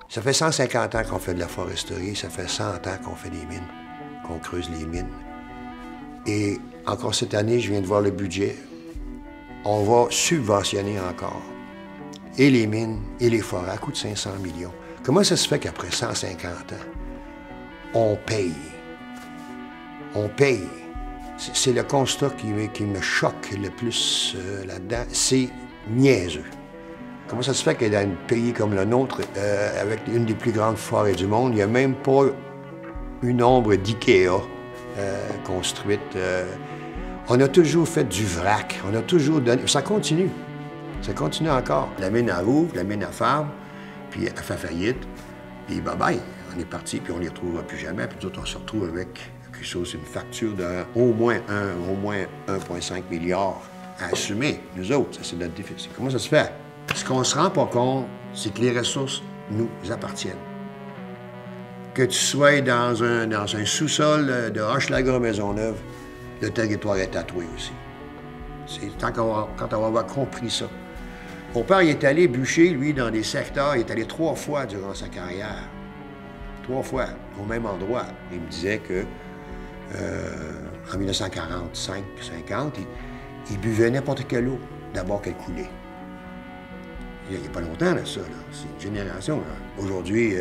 Ça fait 150 ans qu'on fait de la foresterie, ça fait 100 ans qu'on fait des mines, qu'on creuse les mines. Et encore cette année, je viens de voir le budget. On va subventionner encore et les mines et les forêts à coût de 500 millions. Comment ça se fait qu'après 150 ans, on paye? On paye. C'est le constat qui me choque le plus là-dedans. C'est niaiseux. Comment ça se fait que dans un pays comme le nôtre, avec une des plus grandes forêts du monde, il n'y a même pas une ombre d'IKEA construite? On a toujours fait du vrac, on a toujours donné... Ça continue encore. La mine à rouvre, la mine à Fabre, puis elle fait faillite, puis bye-bye, on est parti, puis on ne les retrouvera plus jamais, puis d'autres, on se retrouve avec quelque chose, une facture d'au moins 1,5 milliard à assumer, nous autres, ça c'est notre déficit. Comment ça se fait? Ce qu'on ne se rend pas compte, c'est que les ressources nous appartiennent. Que tu sois dans un sous-sol de Hochelaga-Maisonneuve, le territoire est à toi aussi. C'est quand on va avoir compris ça. Mon père, il est allé bûcher, lui, dans des secteurs, il est allé 3 fois durant sa carrière. 3 fois, au même endroit. Il me disait que en 1945-50, il buvait n'importe quelle eau, d'abord qu'elle coulait. Il n'y a pas longtemps, là, ça. C'est une génération. Aujourd'hui,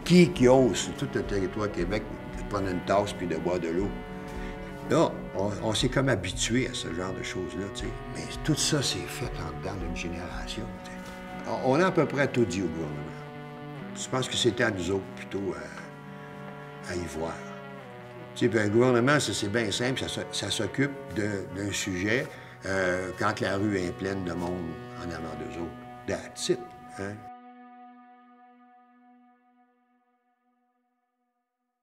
qui ose, sur tout le territoire Québec, de prendre une tasse puis de boire de l'eau? Là, on s'est comme habitué à ce genre de choses-là, tu sais. Mais tout ça, c'est fait en dedans d'une génération, tu sais. On a à peu près tout dit au gouvernement. Je pense que c'était à nous autres, plutôt, à y voir. Tu sais, puis un gouvernement, c'est bien simple, ça s'occupe d'un sujet quand la rue est pleine de monde en avant d'eux autres. That's it, hein?